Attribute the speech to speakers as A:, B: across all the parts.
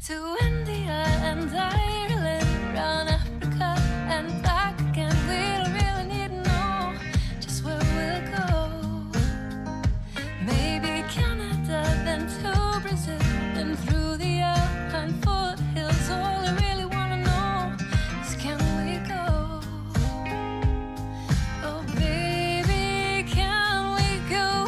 A: to India and Ireland, round Africa and back again. We don't really need to know just where we'll go. Maybe Canada, then to Brazil, then through the Alpine foothills. All I really want to know is, can we go? Oh baby, can we go?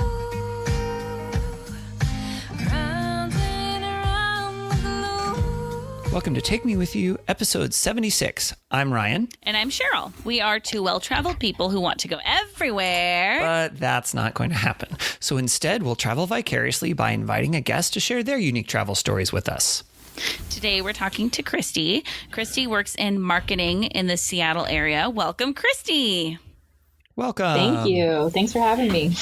A: Round and around the globe.
B: Welcome to Take Me With You, episode 76. I'm Ryan.
C: And I'm Cheryl. We are two well-traveled people who want to go everywhere.
B: But that's not going to happen. So instead, we'll travel vicariously by inviting a guest to share their unique travel stories with us.
C: Today, we're talking to Kristi. Kristi works in marketing in the Seattle area. Welcome, Kristi.
B: Welcome.
D: Thank you. Thanks for having me.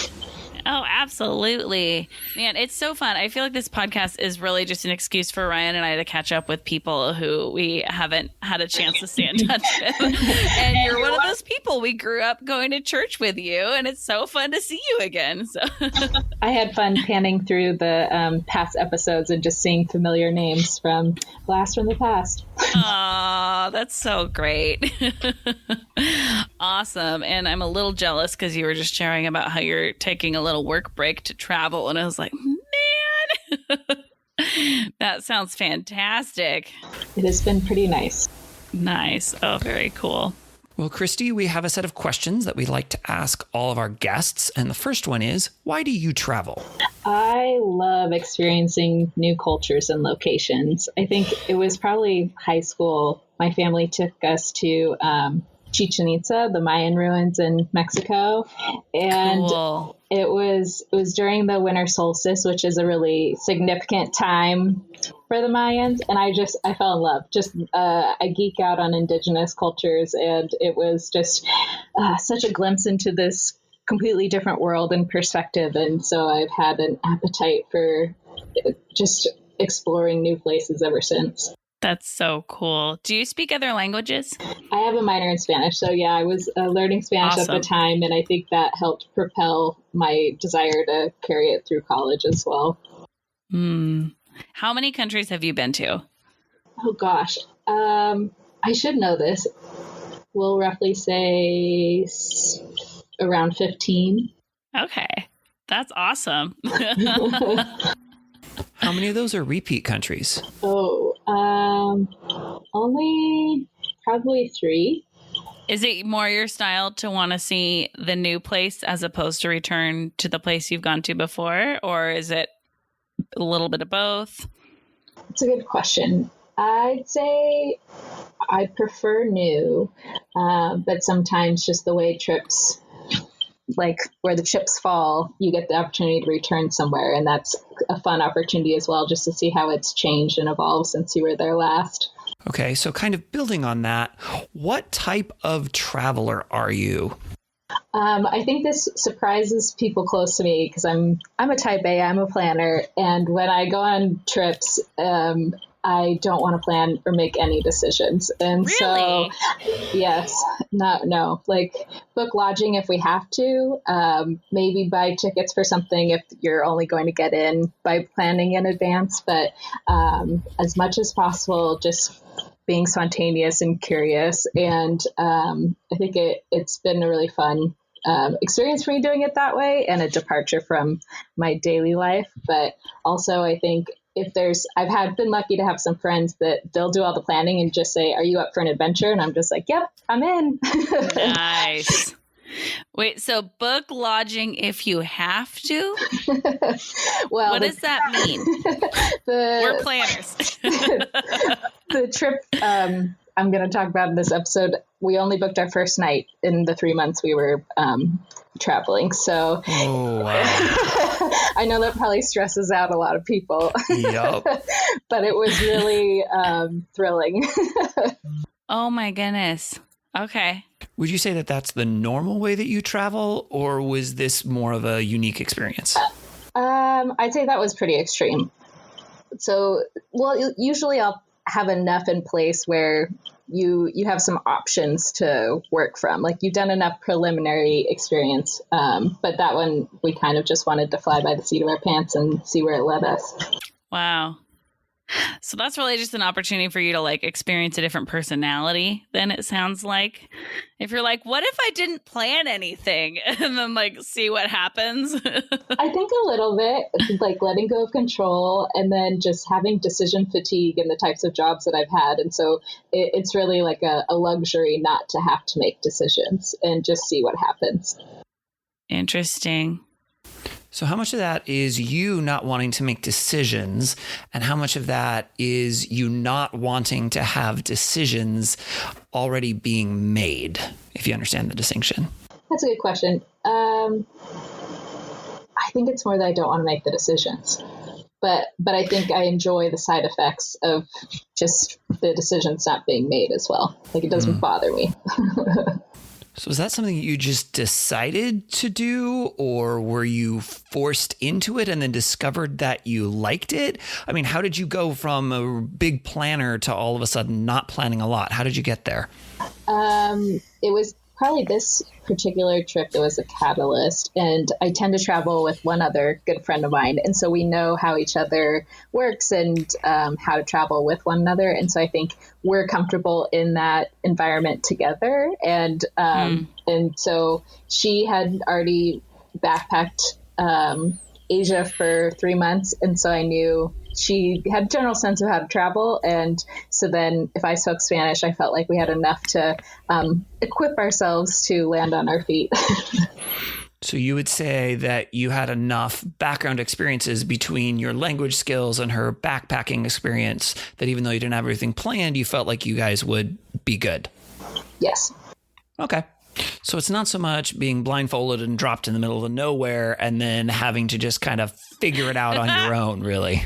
C: Oh, absolutely. Man, it's so fun. I feel like this podcast is really just an excuse for Ryan and I to catch up with people who we haven't had a chance to stay in touch with. And you're one of those people. We grew up going to church with you, and it's so fun to see you again. So
D: I had fun panning through the past episodes and just seeing familiar names from Blast from the Past.
C: Aw, that's so great. Awesome. And I'm a little jealous because you were just sharing about how you're taking a little work break to travel. And I was like, man, that sounds fantastic.
D: It has been pretty nice.
C: Nice. Oh, very cool.
B: Well, Kristi, we have a set of questions that we'd like to ask all of our guests. And the first one is, why do you travel?
D: I love experiencing new cultures and locations. I think it was probably high school. My family took us to Chichen Itza, the Mayan ruins in Mexico. And
C: Cool.
D: it was during the winter solstice, which is a really significant time for the Mayans. And I fell in love. I geek out on indigenous cultures, and it was just such a glimpse into this completely different world and perspective. And so I've had an appetite for just exploring new places ever since.
C: That's so cool. Do you speak other languages?
D: I have a minor in Spanish. So yeah, I was learning Spanish
C: Awesome.
D: at the time. And I think that helped propel my desire to carry it through college as well.
C: How many countries have you been to?
D: Oh gosh. I should know this. We'll roughly say around 15.
C: Okay. That's awesome.
B: How many of those are repeat countries?
D: Only probably 3.
C: Is it more your style to want to see the new place as opposed to return to the place you've gone to before? Or is it a little bit of both?
D: It's a good question. I'd say I prefer new, but sometimes just the way trips, like where the chips fall, you get the opportunity to return somewhere. And that's a fun opportunity as well, just to see how it's changed and evolved since you were there last.
B: Okay, so kind of building on that, what type of traveler are you?
D: I think this surprises people close to me because I'm a type A, I'm a planner. And when I go on trips, I don't want to plan or make any decisions. And
C: Really?
D: so, yes, no, like book lodging if we have to, maybe buy tickets for something if you're only going to get in by planning in advance. But as much as possible, just being spontaneous and curious. And I think it's been a really fun experience for me doing it that way, and a departure from my daily life. But also I think I've been lucky to have some friends that they'll do all the planning and just say, are you up for an adventure? And I'm just like, yep, I'm in.
C: Nice. Wait, so book lodging if you have to?
D: Well,
C: What does that mean? We're planners.
D: The trip I'm going to talk about in this episode, we only booked our first night in the 3 months we were traveling. So
B: Oh, wow.
D: I know that probably stresses out a lot of people,
B: Yup.
D: but it was really thrilling.
C: Oh my goodness. Okay.
B: Would you say that that's the normal way that you travel, or was this more of a unique experience?
D: I'd say that was pretty extreme. So, well, usually I'll have enough in place where you have some options to work from. Like you've done enough preliminary experience. But that one, we kind of just wanted to fly by the seat of our pants and see where it led us.
C: Wow. So that's really just an opportunity for you to like experience a different personality than it sounds like. If you're like, what if I didn't plan anything and then like see what happens?
D: I think a little bit like letting go of control and then just having decision fatigue in the types of jobs that I've had. And so it's really like a luxury not to have to make decisions and just see what happens.
C: Interesting.
B: So how much of that is you not wanting to make decisions, and how much of that is you not wanting to have decisions already being made, if you understand the distinction?
D: That's a good question. I think it's more that I don't want to make the decisions. But I think I enjoy the side effects of just the decisions not being made as well. Like, it doesn't bother me.
B: So is that something you just decided to do, or were you forced into it and then discovered that you liked it? I mean, how did you go from a big planner to all of a sudden not planning a lot? How did you get there?
D: It was probably this particular trip that was a catalyst. And I tend to travel with one other good friend of mine. And so we know how each other works and how to travel with one another. And so I think we're comfortable in that environment together. And so she had already backpacked Asia for 3 months. And so I knew she had a general sense of how to travel. And so then if I spoke Spanish, I felt like we had enough to equip ourselves to land on our feet.
B: So you would say that you had enough background experiences between your language skills and her backpacking experience that even though you didn't have everything planned, you felt like you guys would be good.
D: Yes.
B: Okay. So it's not so much being blindfolded and dropped in the middle of nowhere and then having to just kind of figure it out on your own, really.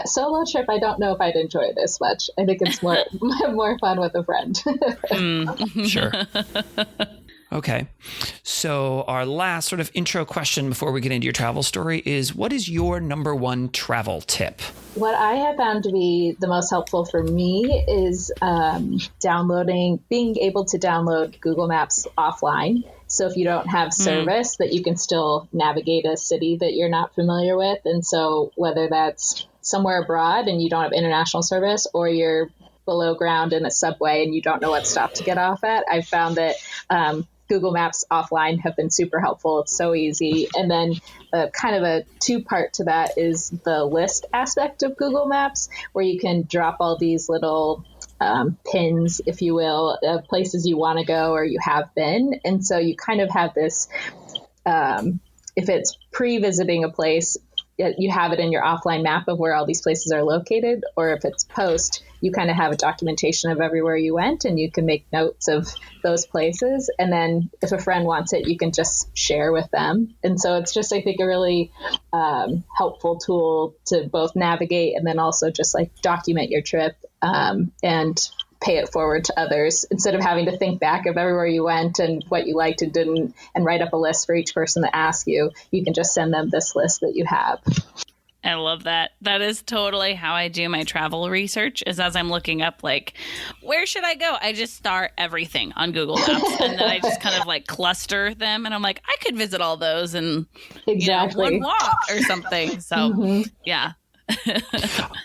D: Solo trip, I don't know if I'd enjoy it as much. I think it's more fun with a friend.
B: Sure. Okay. So our last sort of intro question before we get into your travel story is, what is your number one travel tip?
D: What I have found to be the most helpful for me is being able to download Google Maps offline. So if you don't have service, that you can still navigate a city that you're not familiar with. And so whether that's somewhere abroad and you don't have international service, or you're below ground in a subway and you don't know what stop to get off at, I've found that Google Maps offline have been super helpful. It's so easy. And then kind of a two-part to that is the list aspect of Google Maps, where you can drop all these little pins, if you will, of places you want to go or you have been. And so you kind of have this, if it's pre-visiting a place, you have it in your offline map of where all these places are located, or if it's post, you kind of have a documentation of everywhere you went and you can make notes of those places. And then if a friend wants it, you can just share with them. And so it's just, I think, a really helpful tool to both navigate and then also just like document your trip and pay it forward to others instead of having to think back of everywhere you went and what you liked and didn't and write up a list for each person that asks you. You can just send them this list that you have.
C: I love that. That is totally how I do my travel research, is as I'm looking up, like, where should I go? I just start everything on Google Maps and then I just kind of like cluster them. And I'm like, I could visit all those in one walk or something. So yeah.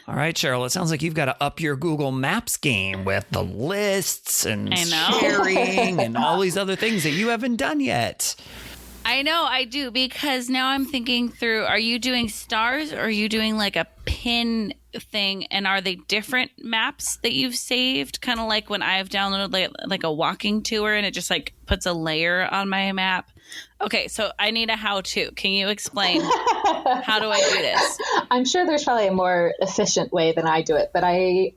B: All right, Cheryl, it sounds like you've got to up your Google Maps game with the lists and sharing and all these other things that you haven't done yet.
C: I know, I do, because now I'm thinking through, are you doing stars or are you doing like a pin thing? And are they different maps that you've saved? Kind of like when I've downloaded like a walking tour and it just like puts a layer on my map. Okay, so I need a how-to. Can you explain how do I do this?
D: I'm sure there's probably a more efficient way than I do it, but I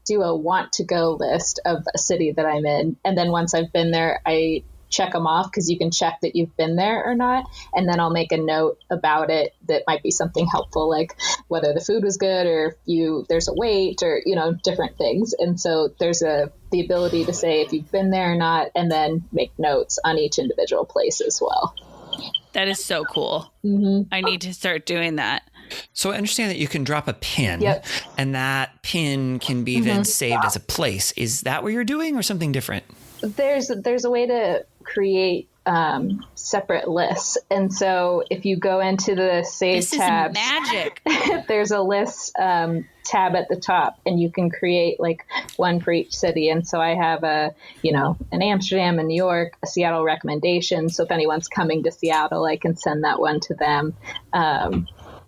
D: do a want to go list of a city that I'm in. And then once I've been there, I check them off because you can check that you've been there or not. And then I'll make a note about it that might be something helpful, like whether the food was good or if there's a wait or, different things. And so there's the ability to say if you've been there or not, and then make notes on each individual place as well.
C: That is so cool. I need to start doing that.
B: So I understand that you can drop a pin,
D: Yep.
B: and that pin can be then saved as a place. Is that what you're doing or something different?
D: There's a way to create separate lists. And so if you go into the Save tab,
C: magic.
D: there's a list tab at the top, and you can create like one for each city. And so I have an Amsterdam, a New York, a Seattle recommendation. So if anyone's coming to Seattle, I can send that one to them.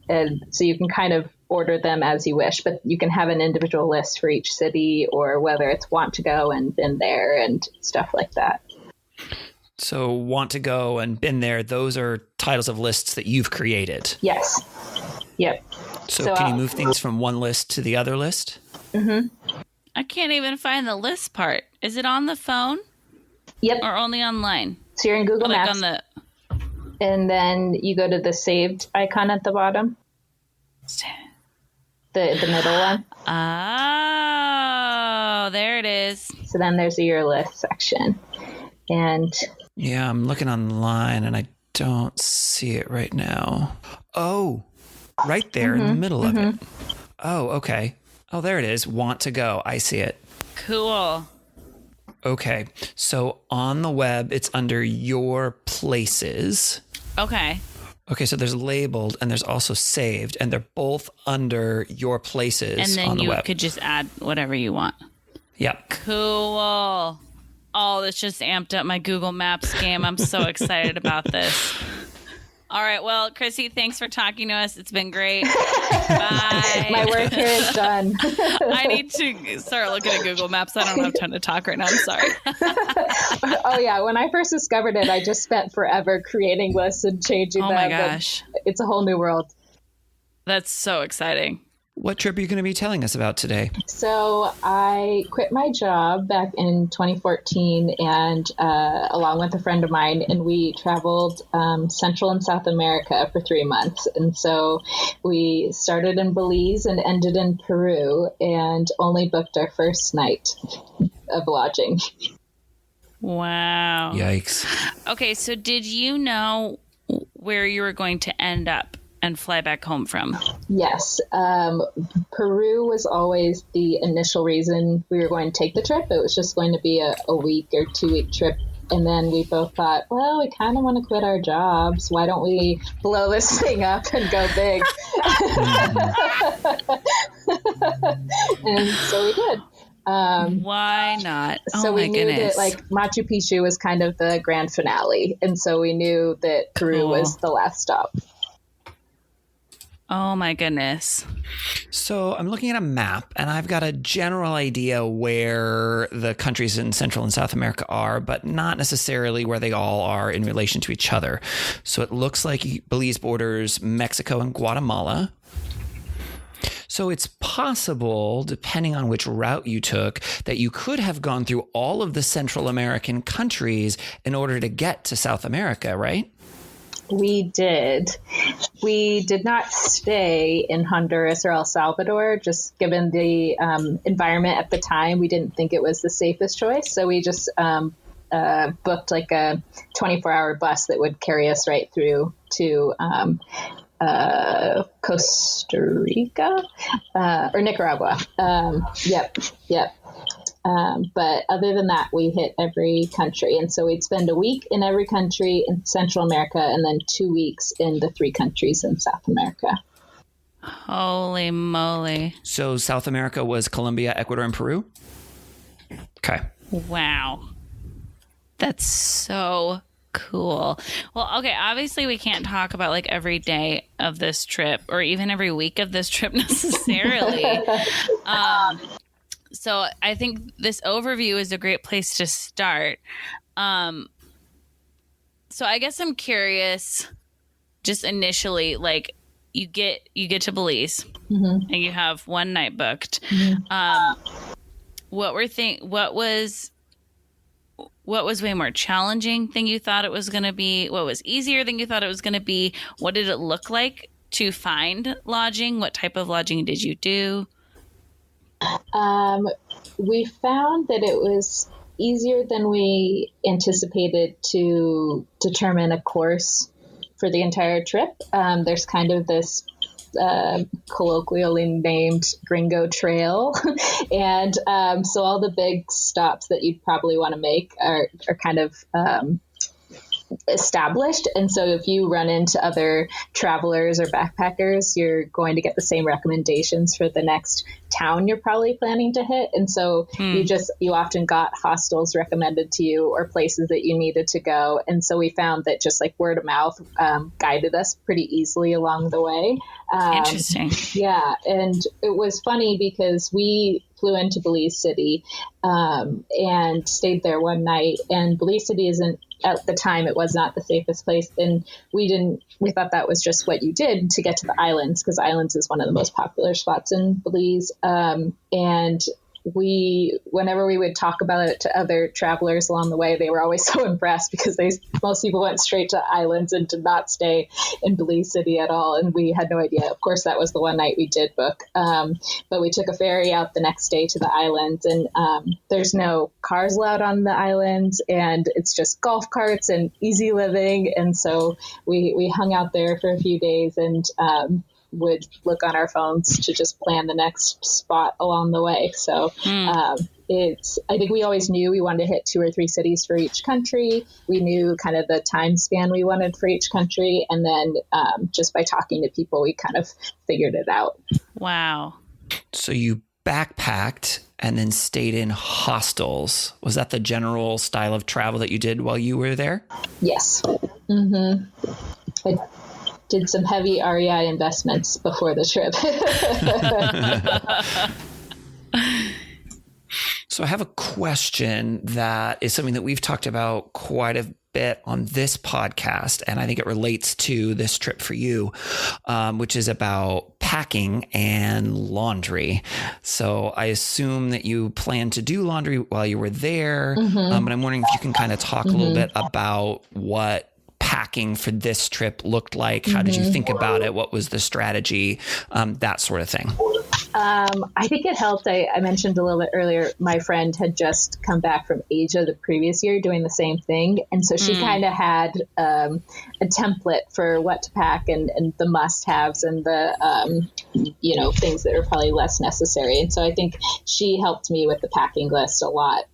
D: And so you can kind of order them as you wish, but you can have an individual list for each city, or whether it's want to go and been there and stuff like that.
B: So want to go and been there, those are titles of lists that you've created.
D: Yes. Yep.
B: So can you move things from one list to the other list?
D: Mm-hmm.
C: I can't even find the list part. Is it on the phone?
D: Yep.
C: Or only online?
D: So you're in Google
C: Like
D: Maps.
C: on the...
D: And then you go to the saved icon at the bottom. The middle one.
C: Oh, there it is.
D: So then there's your list section. And
B: Yeah, I'm looking online and I don't see it right now. Oh, right there in the middle of it. Oh, okay. Oh, there it is. Want to go. I see it.
C: Cool.
B: Okay. So on the web, it's under your places.
C: Okay.
B: Okay, so there's labeled and there's also saved, and they're both under your places
C: And then
B: on the
C: you
B: web.
C: could just add whatever you want.
B: Yep.
C: Cool. Oh, this just amped up my Google Maps game. I'm so excited about this. All right. Well, Kristi, thanks for talking to us. It's been great. Bye.
D: my work here is done.
C: I need to start looking at Google Maps. I don't have time to talk right now. I'm sorry.
D: Oh, yeah. When I first discovered it, I just spent forever creating lists and changing them.
C: Oh, my
D: and
C: gosh.
D: It's a whole new world.
C: That's so exciting.
B: What trip are you going to be telling us about today?
D: So I quit my job back in 2014, and along with a friend of mine, and we traveled Central and South America for 3 months. And so we started in Belize and ended in Peru, and only booked our first night of lodging.
C: Wow.
B: Yikes.
C: Okay. So did you know where you were going to end up and fly back home from?
D: Yes. Peru was always the initial reason we were going to take the trip. It was just going to be a week or 2 week trip. And then we both thought, well, we kind of want to quit our jobs. Why don't we blow this thing up and go big? And so we did.
C: Why not?
D: So
C: Oh
D: we
C: my
D: knew
C: goodness.
D: that like Machu Picchu was kind of the grand finale. And so we knew that Peru
C: Cool.
D: was the last stop.
C: Oh my goodness.
B: So I'm looking at a map and I've got a general idea where the countries in Central and South America are, but not necessarily where they all are in relation to each other. So it looks like Belize borders Mexico and Guatemala. So it's possible, depending on which route you took, that you could have gone through all of the Central American countries in order to get to South America, right?
D: We did. We did not stay in Honduras or El Salvador, just given the environment at the time. We didn't think it was the safest choice. So we just booked like a 24-hour bus that would carry us right through to Costa Rica or Nicaragua. Yep. But other than that, we hit every country. And so we'd spend a week in every country in Central America and then 2 weeks in the 3 countries in South America.
C: Holy moly.
B: So South America was Colombia, Ecuador, and Peru? Okay.
C: Wow. That's so cool. Well, okay, obviously we can't talk about like every day of this trip or even every week of this trip necessarily. So I think this overview is a great place to start. So I guess I'm curious, just initially, like you get to Belize and you have one night booked. What was way more challenging than you thought it was going to be? What was easier than you thought it was going to be? What did it look like to find lodging? What type of lodging did you do?
D: We found that it was easier than we anticipated to determine a course for the entire trip. There's kind of this colloquially named Gringo Trail. And so all the big stops that you'd probably want to make are kind of established. And so if you run into other travelers or backpackers, you're going to get the same recommendations for the next town you're probably planning to hit. And so you often got hostels recommended to you or places that you needed to go. And so we found that just like word of mouth guided us pretty easily along the way.
C: Interesting.
D: Yeah. And it was funny because we flew into Belize City and stayed there one night. And Belize City isn't, at the time, it was not the safest place. And we thought that was just what you did to get to the islands, because islands is one of the most popular spots in Belize. And whenever we would talk about it to other travelers along the way, they were always so impressed because most people went straight to islands and did not stay in Belize City at all. And we had no idea. Of course, that was the one night we did book. But we took a ferry out the next day to the islands, and there's no cars allowed on the islands, and it's just golf carts and easy living. And so we hung out there for a few days and would look on our phones to just plan the next spot along the way. So I think we always knew we wanted to hit 2 or 3 cities for each country. We knew kind of the time span we wanted for each country. And then just by talking to people, we kind of figured it out.
C: Wow.
B: So you backpacked and then stayed in hostels. Was that the general style of travel that you did while you were there? Yes.
D: Mm-hmm. I did some heavy REI investments before the trip.
B: So I have a question that is something that we've talked about quite a bit on this podcast, and I think it relates to this trip for you, which is about packing and laundry. So I assume that you plan to do laundry while you were there, but I'm wondering if you can kind of talk a little bit about what packing for this trip looked like. How did you think about it? What was the strategy? That sort of thing.
D: I think it helped. I mentioned a little bit earlier, my friend had just come back from Asia the previous year doing the same thing. And so she kind of had a template for what to pack and the must-haves and the, things that are probably less necessary. And so I think she helped me with the packing list a lot.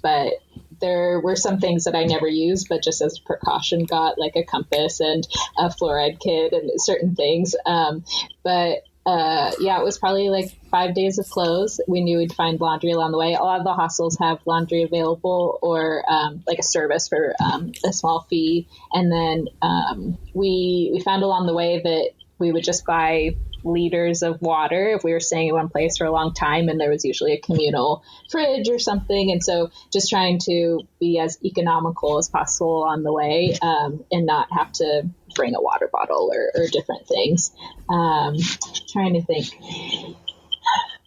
D: But there were some things that I never used, but just as a precaution got, like a compass and a fluoride kit and certain things. It was probably like 5 days of clothes. We knew we'd find laundry along the way. A lot of the hostels have laundry available or like a service for a small fee. And then we found along the way that we would just buy liters of water if we were staying in one place for a long time, and there was usually a communal fridge or something. And so just trying to be as economical as possible on the way and not have to bring a water bottle or different things. Trying to think.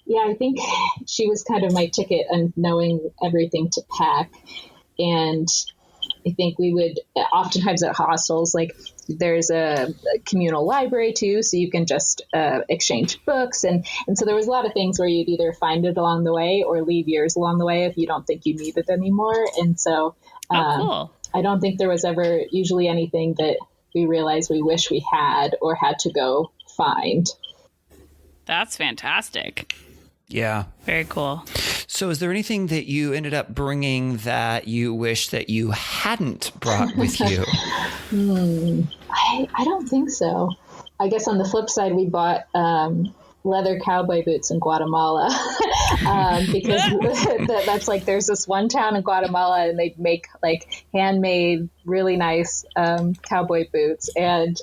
D: Yeah, I think she was kind of my ticket on knowing everything to pack. And I think we would oftentimes at hostels, like there's a communal library too, so you can just exchange books. And so there was a lot of things where you'd either find it along the way or leave yours along the way if you don't think you need it anymore. And so
C: cool.
D: I don't think there was ever usually anything that we realized we wish we had or had to go find.
C: That's fantastic.
B: Yeah.
C: Very cool.
B: So is there anything that you ended up bringing that you wish that you hadn't brought with you?
D: I don't think so. I guess on the flip side, we bought leather cowboy boots in Guatemala because that's like there's this one town in Guatemala and they make like handmade really nice cowboy boots and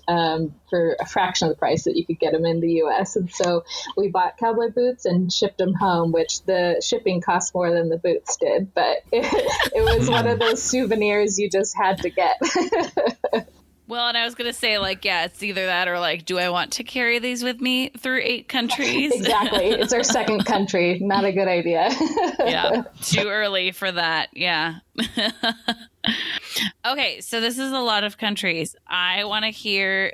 D: for a fraction of the price that you could get them in the US. And so we bought cowboy boots and shipped them home, which the shipping cost more than the boots did, but it was one of those souvenirs you just had to get.
C: Well, and I was going to say, like, yeah, it's either that or like, do I want to carry these with me through 8 countries?
D: Exactly. It's our second country. Not a good idea.
C: Yeah. Too early for that. Yeah. Okay. So this is a lot of countries. I want to hear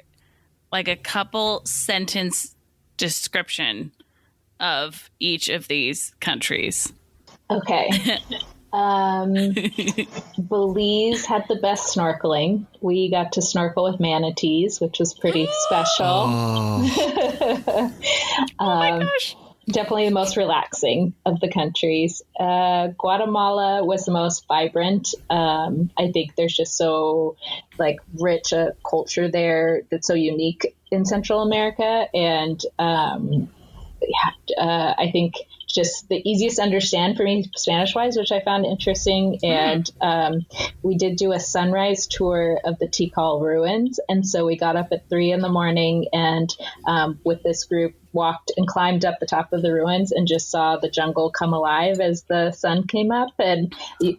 C: like a couple sentence description of each of these countries.
D: Okay. Belize had the best snorkeling. We got to snorkel with manatees, which was pretty special.
C: Oh my gosh.
D: definitely the most relaxing of the countries. Guatemala was the most vibrant. I think there's just so like rich a culture there that's so unique in Central America. And I think just the easiest to understand for me Spanish wise, which I found interesting. And we did do a sunrise tour of the Tikal ruins. And so we got up at 3 a.m. and with this group walked and climbed up the top of the ruins and just saw the jungle come alive as the sun came up. And you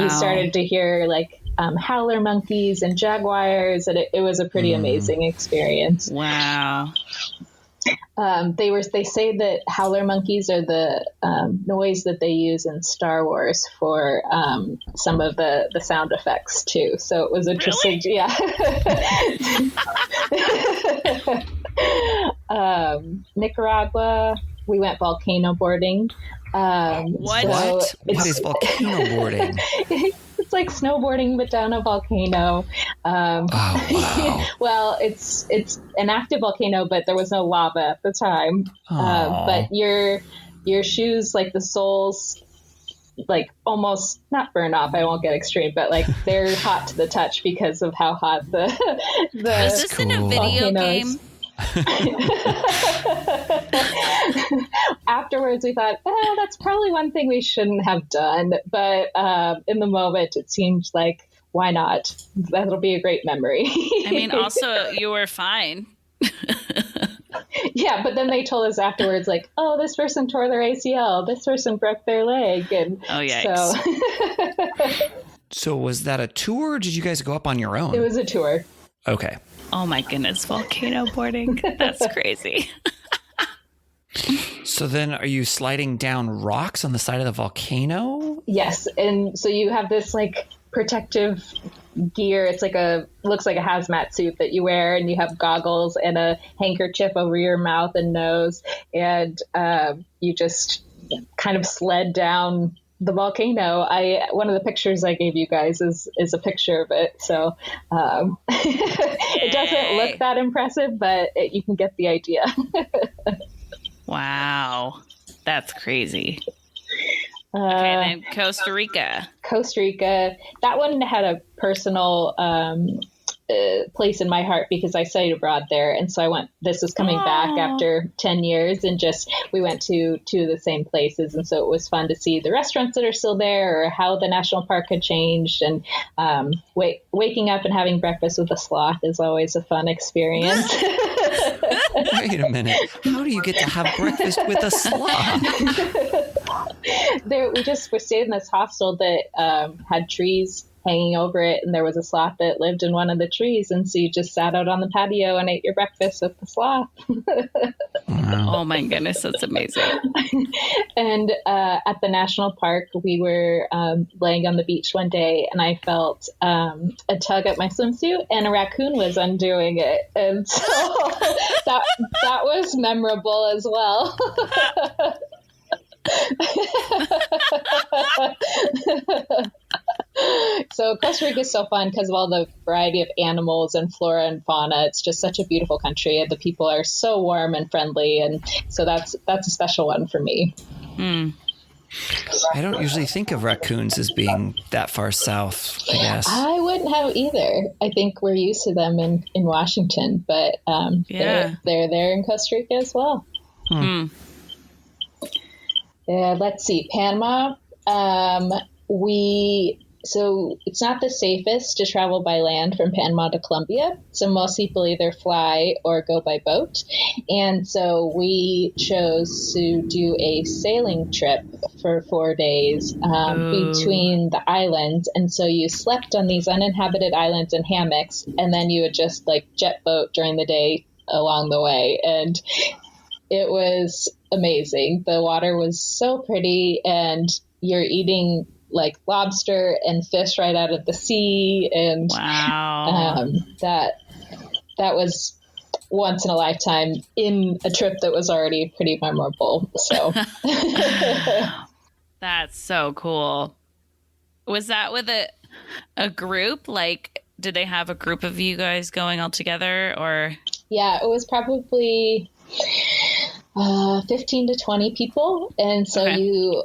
D: started to hear like howler monkeys and jaguars. And it was a pretty amazing experience.
C: Wow.
D: They say that howler monkeys are the noise that they use in Star Wars for some of the sound effects too. So it was interesting.
C: Really?
D: Yeah. Nicaragua, we went volcano boarding.
C: What?
B: What is volcano boarding?
D: It's like snowboarding, but down a volcano.
B: Wow.
D: Well, it's an active volcano, but there was no lava at the time. But your shoes, like the soles, like almost not burn off. I won't get extreme, but like they're hot to the touch because of how hot the
C: Is this in a video game?
D: Afterwards we thought, that's probably one thing we shouldn't have done, but in the moment it seemed like, why not? That'll be a great memory.
C: I mean, also you were fine.
D: Yeah, but then they told us afterwards, like, oh, this person tore their ACL, this person broke their leg, and
C: oh yikes.
B: So was that a tour, or did you guys go up on your own?
D: It was a tour.
B: Okay.
C: Oh my goodness, volcano boarding. That's crazy.
D: So
B: So then are you sliding down rocks on the side of the volcano?
D: Yes. And so you have this like protective gear. It's like looks like a hazmat suit that you wear, and you have goggles and a handkerchief over your mouth and nose. And you just kind of sled down the volcano. One of the pictures I gave you guys is a picture of it. So it doesn't look that impressive, but you can get the idea.
C: Wow. That's crazy. Okay, then Costa Rica.
D: Costa Rica, that one had a personal place in my heart because I studied abroad there. And so I went, this is coming back after 10 years, and we went to two of the same places. And so it was fun to see the restaurants that are still there, or how the national park had changed. And waking up and having breakfast with a sloth is always a fun experience.
B: Wait a minute. How do you get to have breakfast with a sloth?
D: We stayed in this hostel that had trees hanging over it, and there was a sloth that lived in one of the trees, and so you just sat out on the patio and ate your breakfast with the sloth.
B: Wow.
C: Oh my goodness, that's amazing.
D: And at the national park, we were laying on the beach one day, and I felt a tug at my swimsuit, and a raccoon was undoing it, and so that was memorable as well. So Costa Rica is so fun because of all the variety of animals and flora and fauna. It's just such a beautiful country, and the people are so warm and friendly, and so that's a special one for me.
B: I don't usually think of raccoons as being that far south, I guess.
D: I wouldn't have either. I think we're used to them in Washington, but they're there in Costa Rica as well. Let's see, Panama. So it's not the safest to travel by land from Panama to Colombia. So most people either fly or go by boat. And so we chose to do a sailing trip for 4 days between the islands. And so you slept on these uninhabited islands in hammocks, and then you would just like jet boat during the day along the way. And it was amazing. The water was so pretty, and you're eating like lobster and fish right out of the sea. And
C: wow.
D: That was once in a lifetime in a trip that was already pretty memorable. So
C: that's so cool. Was that with a group? Like, did they have a group of you guys going all together, or?
D: Yeah, it was probably 15 to 20 people. And so
C: Okay.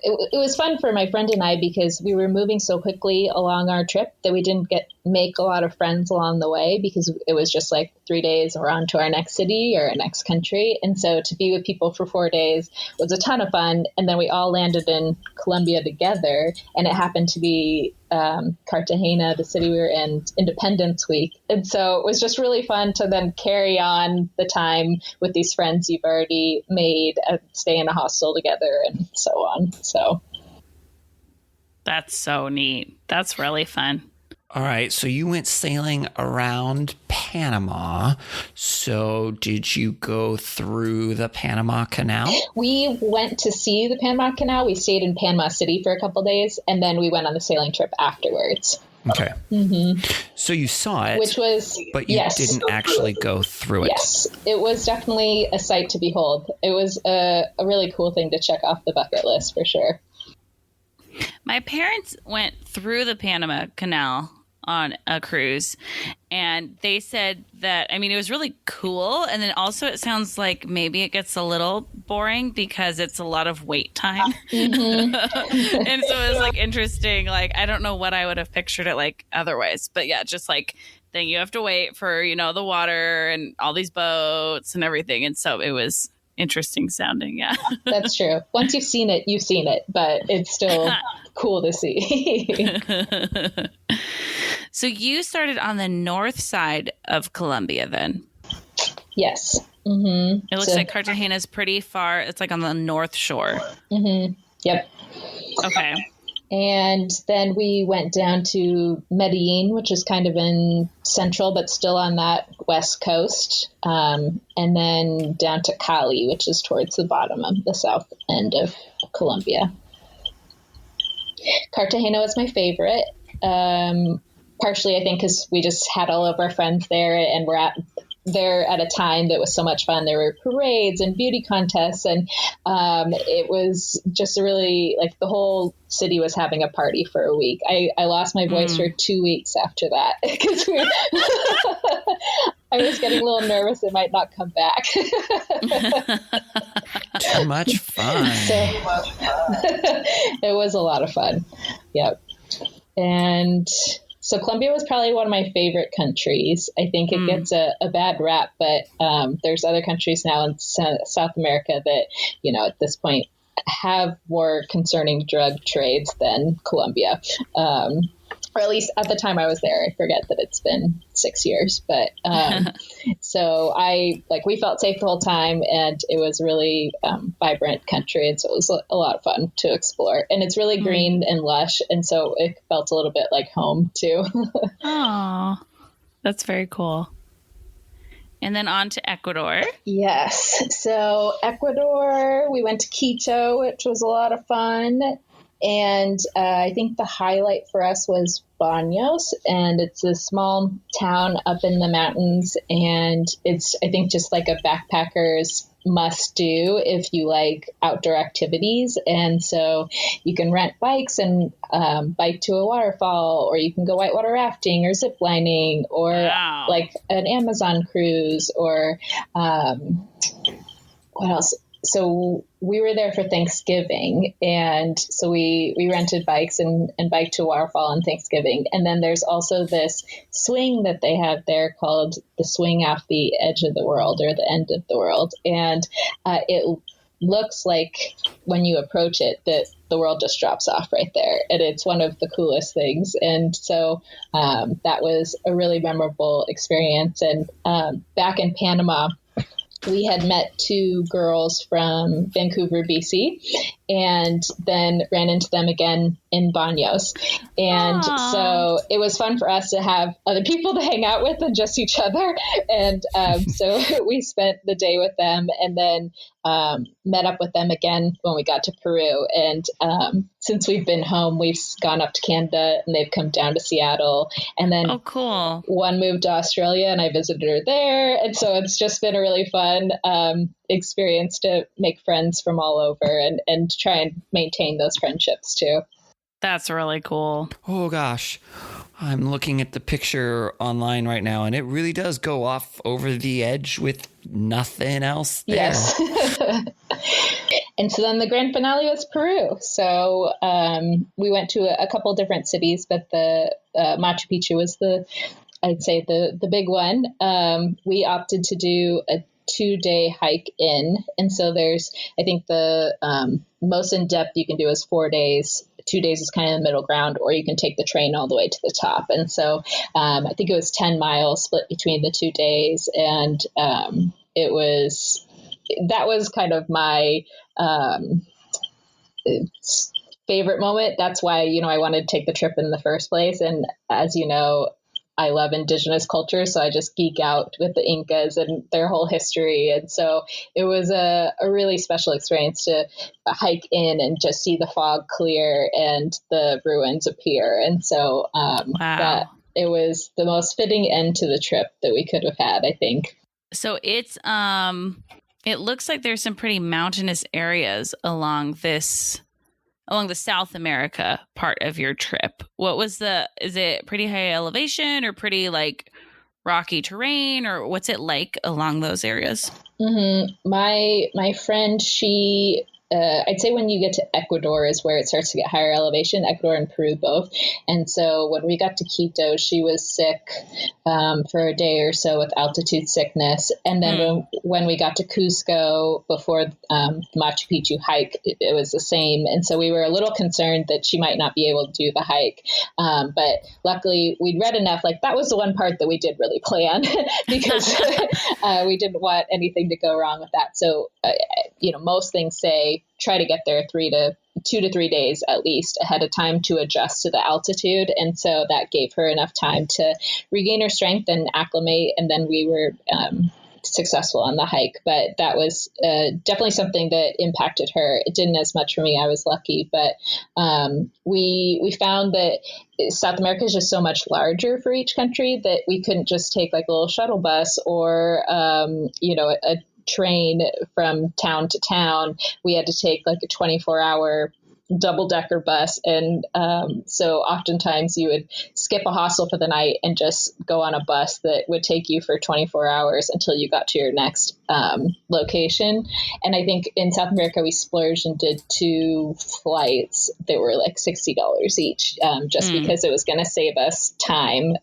D: it was fun for my friend and I because we were moving so quickly along our trip that we didn't make a lot of friends along the way because it was just like 3 days we're on to our next city or our next country. And so to be with people for 4 days was a ton of fun. And then we all landed in Colombia together, and it happened to be Cartagena, the city we were in, Independence Week. And so it was just really fun to then carry on the time with these friends you've already made, stay in a hostel together and so on. So
C: That's so neat. That's really fun.
B: All right. So you went sailing around Panama. So did you go through the Panama Canal?
D: we went to see the Panama Canal. We stayed in Panama City for a couple days, and then we went on the sailing trip afterwards.
B: Okay. So you saw it,
D: Which was,
B: but you didn't actually go through it.
D: Yes, it was definitely a sight to behold. It was a really cool thing to check off the bucket list for sure.
C: My parents went through the Panama Canal on a cruise, and they said that, I mean, it was really cool. And then also it sounds like maybe it gets a little boring because it's a lot of wait time. And so it was like interesting. Like, I don't know what I would have pictured it like otherwise, but yeah, just like then you have to wait for, you know, the water and all these boats and everything. And so it was interesting sounding. Yeah.
D: That's true. Once you've seen it, but it's still cool to see.
C: So you started on the north side of Colombia then?
D: Yes.
C: It looks like Cartagena is pretty far. It's like on the north shore.
D: Yep.
C: Okay.
D: And then we went down to Medellin, which is kind of in central, but still on that west coast. And then down to Cali, which is towards the bottom of the south end of Colombia. Cartagena was my favorite. Partially, I think, because we just had all of our friends there, and we're there at a time that was so much fun. There were parades and beauty contests, and it was just really, like, the whole city was having a party for a week. I lost my voice for 2 weeks after that because I was getting a little nervous it might not come back.
B: Too much fun.
D: So, it was a lot of fun. Yep. And so Colombia was probably one of my favorite countries. I think it gets a bad rap, but there's other countries now in South America that, you know, at this point have more concerning drug trades than Colombia. Or at least at the time I was there. I forget that it's been 6 years, but so we felt safe the whole time, and it was really vibrant country. And so it was a lot of fun to explore, and it's really green and lush. And so it felt a little bit like home too.
C: Oh, that's very cool. And then on to Ecuador.
D: Yes. So Ecuador, we went to Quito, which was a lot of fun. And I think the highlight for us was Baños, and it's a small town up in the mountains, and it's, I think, just like a backpacker's must do if you like outdoor activities. And so you can rent bikes and bike to a waterfall, or you can go whitewater rafting or zip lining, or like an Amazon cruise, or what else? So we were there for Thanksgiving, and so we rented bikes and biked to a waterfall on Thanksgiving. And then there's also this swing that they have there called the swing off the edge of the world, or the end of the world. And it looks like when you approach it that the world just drops off right there. And it's one of the coolest things. And so that was a really memorable experience. And back in Panama, we had met two girls from Vancouver, BC, and then ran into them again in Baños. And so it was fun for us to have other people to hang out with than just each other. And so we spent the day with them, and then met up with them again when we got to Peru. And since we've been home, we've gone up to Canada, and they've come down to Seattle. And then
C: cool.
D: One moved to Australia, and I visited her there. And so it's just been a really fun experience to make friends from all over, and try and maintain those friendships too.
C: That's really cool.
B: Oh gosh. I'm looking at the picture online right now, and it really does go off over the edge with nothing else there.
D: Yes. And so then the grand finale was Peru. So we went to a couple different cities, but the Machu Picchu was I'd say the big one. We opted to do a 2-day hike in. And so I think the most in depth you can do is 4 days. 2 days is kind of the middle ground, or you can take the train all the way to the top. And so I think it was 10 miles split between the 2 days. And that was kind of my favorite moment. That's why, I wanted to take the trip in the first place. And as you know, I love indigenous culture, so I just geek out with the Incas and their whole history. And so it was a really special experience to hike in and just see the fog clear and the ruins appear. And so that it was the most fitting end to the trip that we could have had, I think.
C: So it's it looks like there's some pretty mountainous areas along the South America part of your trip. Is it pretty high elevation or pretty like rocky terrain, or what's it like along those areas?
D: Mm-hmm. My friend, I'd say when you get to Ecuador is where it starts to get higher elevation, Ecuador and Peru both. And so when we got to Quito, she was sick for a day or so with altitude sickness. And then when we got to Cusco before the Machu Picchu hike, it was the same. And so we were a little concerned that she might not be able to do the hike. But luckily we'd read enough. Like that was the one part that we did really plan because we didn't want anything to go wrong with that. So, most things say try to get there 2 to 3 days at least ahead of time to adjust to the altitude. And so that gave her enough time to regain her strength and acclimate. And then we were successful on the hike. But that was definitely something that impacted her. It didn't as much for me. I was lucky. But we found that South America is just so much larger for each country that we couldn't just take like a little shuttle bus or, a train from town to town. We had to take like a 24-hour double-decker bus. And so oftentimes you would skip a hostel for the night and just go on a bus that would take you for 24 hours until you got to your next location. And I think in South America, we splurged and did 2 flights that were like $60 each, just because it was going to save us time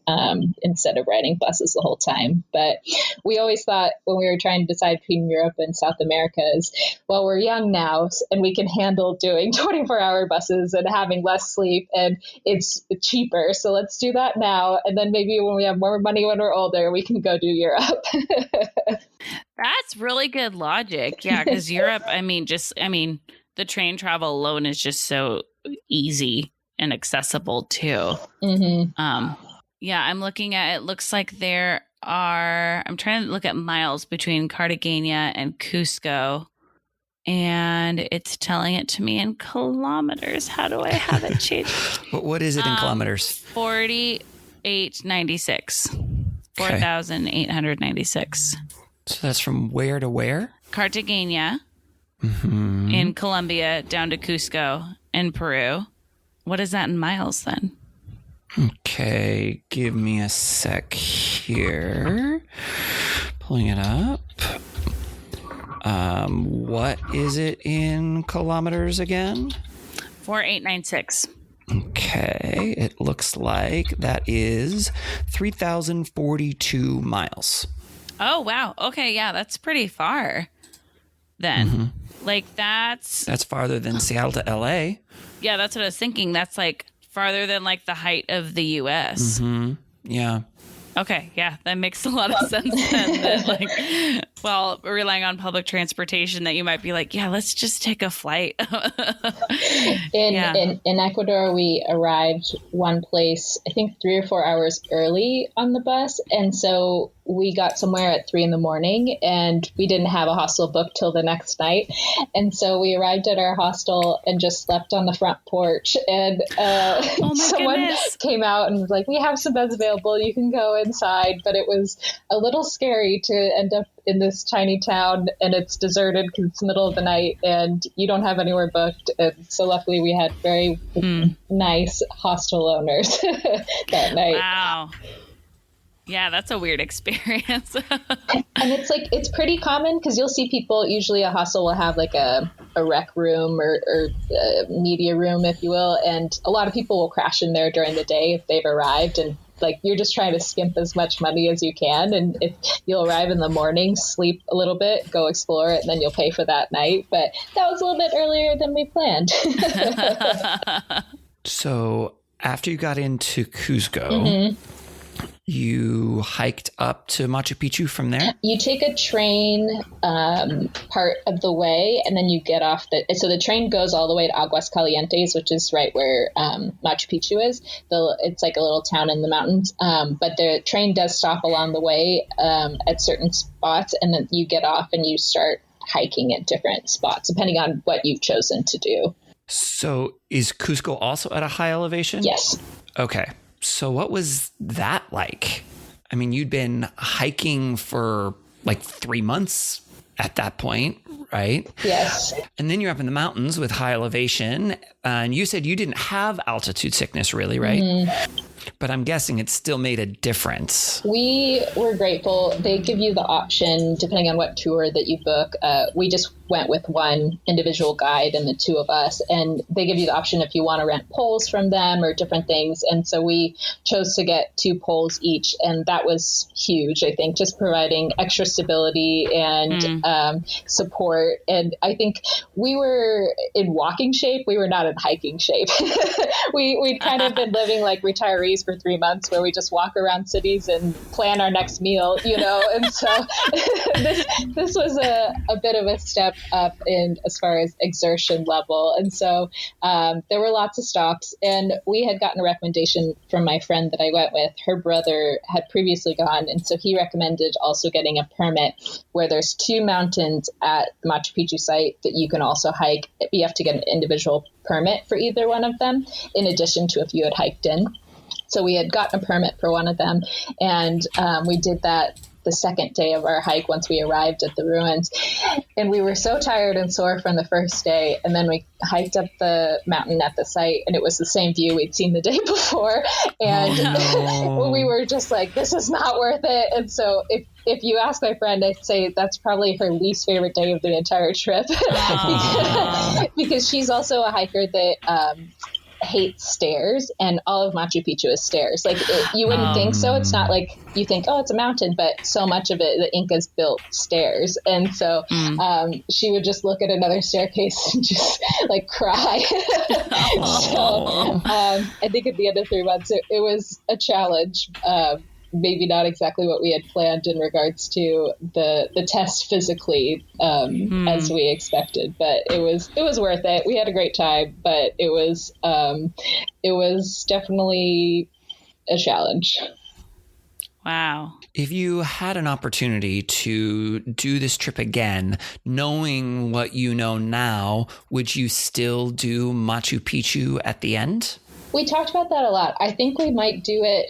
D: instead of riding buses the whole time. But we always thought when we were trying to decide between Europe and South America is, well, we're young now and we can handle doing 24-hour buses and having less sleep, and it's cheaper. So let's do that now. And then maybe when we have more money when we're older, we can go do Europe.
C: That's really good logic. Yeah, because Europe, the train travel alone is just so easy and accessible too. Mm-hmm. Yeah, I'm looking at it. Looks like I'm trying to look at miles between Cartagena and Cusco, and it's telling it to me in kilometers. How do I have it changed?
B: What is it in kilometers?
C: 4,896. 4,896.
B: So that's from where to where?
C: Cartagena in Colombia down to Cusco in Peru. What is that in miles then?
B: Okay, give me a sec here. Pulling it up. What is it in kilometers again?
C: 4,896.
B: Okay, it looks like that is 3,042 miles.
C: Oh, wow. Okay, yeah, that's pretty far then. Mm-hmm. Like that's
B: farther than Seattle to LA.
C: Yeah, that's what I was thinking. That's like farther than like the height of the US.
B: Mm-hmm. Yeah.
C: Okay, yeah, that makes a lot of sense then. That, relying on public transportation, that you might be like, yeah, let's just take a flight.
D: In Ecuador, we arrived one place, I think 3 or 4 hours early on the bus. And so we got somewhere at 3 a.m. and we didn't have a hostel booked till the next night. And so we arrived at our hostel and just slept on the front porch. And someone
C: goodness.
D: came out and was like, we have some beds available. You can go inside. But it was a little scary to end up in this tiny town and it's deserted because it's the middle of the night and you don't have anywhere booked. And so luckily we had very nice hostel owners that night.
C: Wow. Yeah, that's a weird experience.
D: And it's pretty common because you'll see people, usually a hostel will have like a rec room or a media room, if you will. And a lot of people will crash in there during the day if they've arrived, and like you're just trying to skimp as much money as you can. And if you'll arrive in the morning, sleep a little bit, go explore it, and then you'll pay for that night. But that was a little bit earlier than we planned.
B: So after you got into Cusco, you hiked up to Machu Picchu from there?
D: You take a train part of the way, and then you get off so the train goes all the way to Aguas Calientes, which is right where Machu Picchu is. It's like a little town in the mountains. But the train does stop along the way at certain spots, and then you get off and you start hiking at different spots, depending on what you've chosen to do.
B: So is Cusco also at a high elevation?
D: Yes.
B: Okay. So what was that like? I mean, you'd been hiking for like 3 months at that point, right?
D: Yes.
B: And then you're up in the mountains with high elevation. And you said you didn't have altitude sickness really, right? But I'm guessing it still made a difference.
D: We were grateful. They give you the option, depending on what tour that you book. We just went with one individual guide and the two of us. And they give you the option if you want to rent poles from them or different things. And so we chose to get 2 poles each. And that was huge, I think, just providing extra stability and support. And I think we were in walking shape. We were not in hiking shape. We'd kind of been living like retirees for 3 months where we just walk around cities and plan our next meal, and so this was a bit of a step up in as far as exertion level. And so there were lots of stops, and we had gotten a recommendation from my friend that I went with. Her brother had previously gone, and so he recommended also getting a permit where there's 2 mountains at the Machu Picchu site that you can also hike. You have to get an individual permit for either one of them, in addition to if you had hiked in. So we had gotten a permit for one of them, and we did that the second day of our hike once we arrived at the ruins. And we were so tired and sore from the first day, and then we hiked up the mountain at the site, and it was the same view we'd seen the day before. And we were just like, this is not worth it. And so if you ask my friend, I'd say that's probably her least favorite day of the entire trip because she's also a hiker that hates stairs, and all of Machu Picchu is stairs. Like you wouldn't think so. It's not like you think, oh, it's a mountain, but so much of it, the Incas built stairs. And so she would just look at another staircase and just like cry. So I think at the end of 3 months, it was a challenge. Maybe not exactly what we had planned in regards to the test physically as we expected, but it was worth it. We had a great time, but it was definitely a challenge.
C: Wow.
B: If you had an opportunity to do this trip again, knowing what you know now, would you still do Machu Picchu at the end?
D: We talked about that a lot. I think we might do it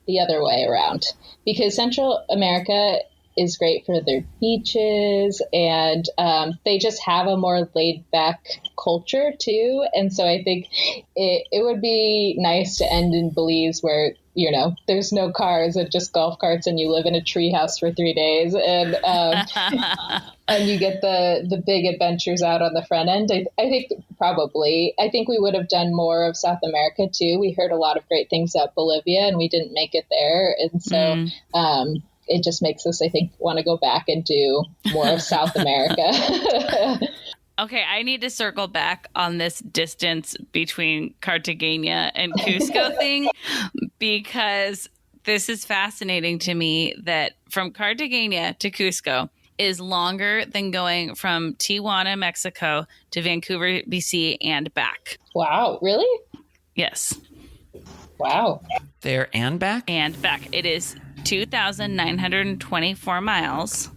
D: the other way around, because Central America is great for their beaches, and they just have a more laid back culture too. And so I think it would be nice to end in Belize, where there's no cars and just golf carts, and you live in a tree house for 3 days, and and you get the big adventures out on the front end. I think we would have done more of South America too. We heard a lot of great things about Bolivia, and we didn't make it there, and so it just makes us, I think, want to go back and do more of South America.
C: Okay, I need to circle back on this distance between Cartagena and Cusco thing, because this is fascinating to me that from Cartagena to Cusco is longer than going from Tijuana, Mexico to Vancouver, BC and back.
D: Wow, really?
C: Yes.
D: Wow.
B: There and back?
C: And back. It is 2,924 miles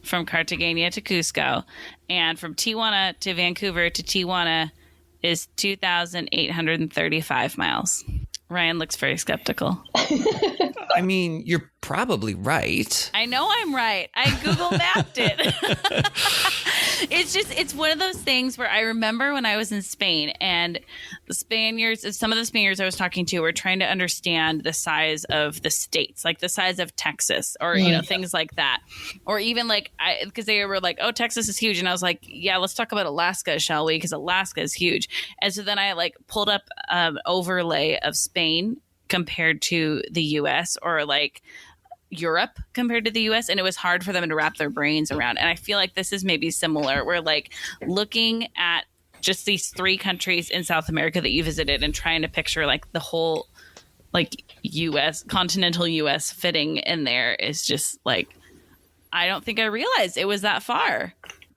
C: from Cartagena to Cusco, and from Tijuana to Vancouver to Tijuana is 2,835 miles. Ryan looks very skeptical.
B: I mean, you're probably right.
C: I know I'm right. I Google mapped it. It's one of those things where I remember when I was in Spain, and some of the Spaniards I was talking to were trying to understand the size of the states, like the size of Texas, or, things like that. Or even because they were like, oh, Texas is huge. And I was like, yeah, let's talk about Alaska, shall we? Because Alaska is huge. And so then I pulled up an overlay of Spain compared to the US, or Europe compared to the US, and it was hard for them to wrap their brains around. And I feel like this is maybe similar. We're looking at just these 3 countries in South America that you visited and trying to picture the whole US, continental US fitting in there is just I don't think I realized it was that far.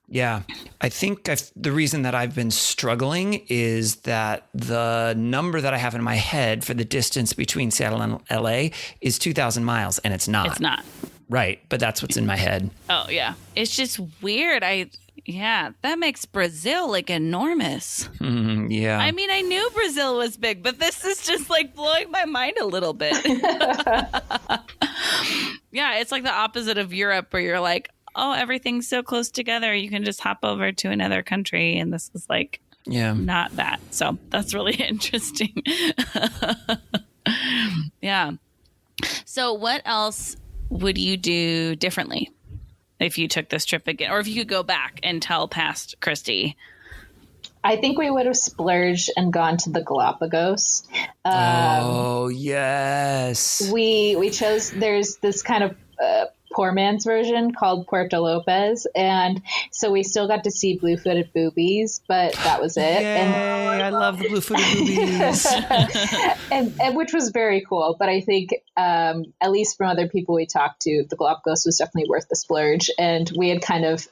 B: Yeah, I think the reason that I've been struggling is that the number that I have in my head for the distance between Seattle and LA is 2,000 miles, and it's not.
C: It's not.
B: Right, but that's what's in my head.
C: Oh, yeah. It's just weird. That makes Brazil enormous.
B: Yeah.
C: I mean, I knew Brazil was big, but this is just blowing my mind a little bit. Yeah, it's the opposite of Europe, where you're oh, everything's so close together. You can just hop over to another country. And this is not that. So that's really interesting. Yeah. So what else would you do differently if you took this trip again, or if you could go back and tell past Kristi?
D: I think we would have splurged and gone to the Galapagos.
B: Oh, yes.
D: We chose, there's this kind of poor man's version called Puerto Lopez, and so we still got to see blue-footed boobies, but that was it.
B: Yay, I love the blue-footed boobies.
D: and which was very cool, but I think at least from other people we talked to, the Galapagos was definitely worth the splurge, and we had kind of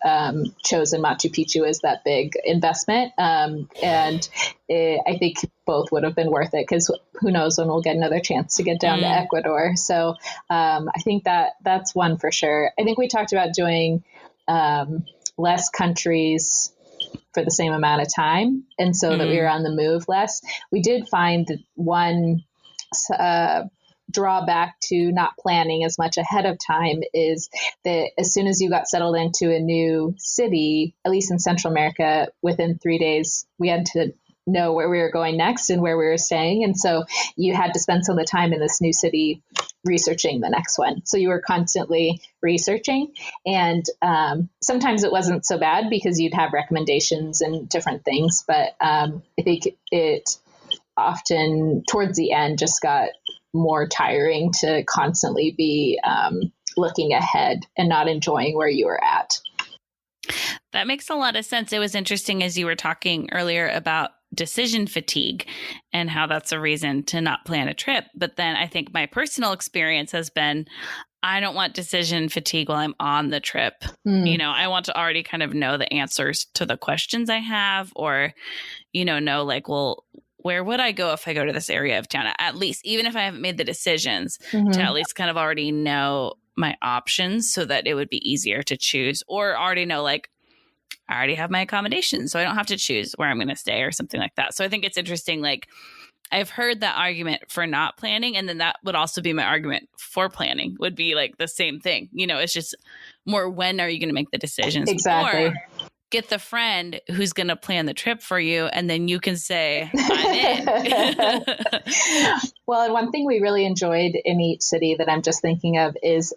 D: chosen Machu Picchu as that big investment, and I think both would have been worth it, because who knows when we'll get another chance to get down to Ecuador. So I think that's one for sure. I think we talked about doing less countries for the same amount of time, and so that we were on the move less. We did find that one drawback to not planning as much ahead of time is that as soon as you got settled into a new city, at least in Central America, within 3 days, we had to know where we were going next and where we were staying. And so you had to spend some of the time in this new city researching the next one. So you were constantly researching. And sometimes it wasn't so bad because you'd have recommendations and different things. But I think it often towards the end just got more tiring to constantly be looking ahead and not enjoying where you were at.
C: That makes a lot of sense. It was interesting as you were talking earlier about decision fatigue and how that's a reason to not plan a trip. But then I think my personal experience has been, I don't want decision fatigue while I'm on the trip. I want to already kind of know the answers to the questions I have, or, know well, where would I go if I go to this area of town? At least, even if I haven't made the decisions, to at least kind of already know my options so that it would be easier to choose, or already know I already have my accommodations, so I don't have to choose where I'm going to stay or something like that. So I think it's interesting. I've heard that argument for not planning, and then that would also be my argument for planning, would be the same thing. It's just more, when are you going to make the decisions?
D: Exactly.
C: Or get the friend who's going to plan the trip for you, and then you can say, I'm in.
D: Well, and one thing we really enjoyed in each city that I'm just thinking of is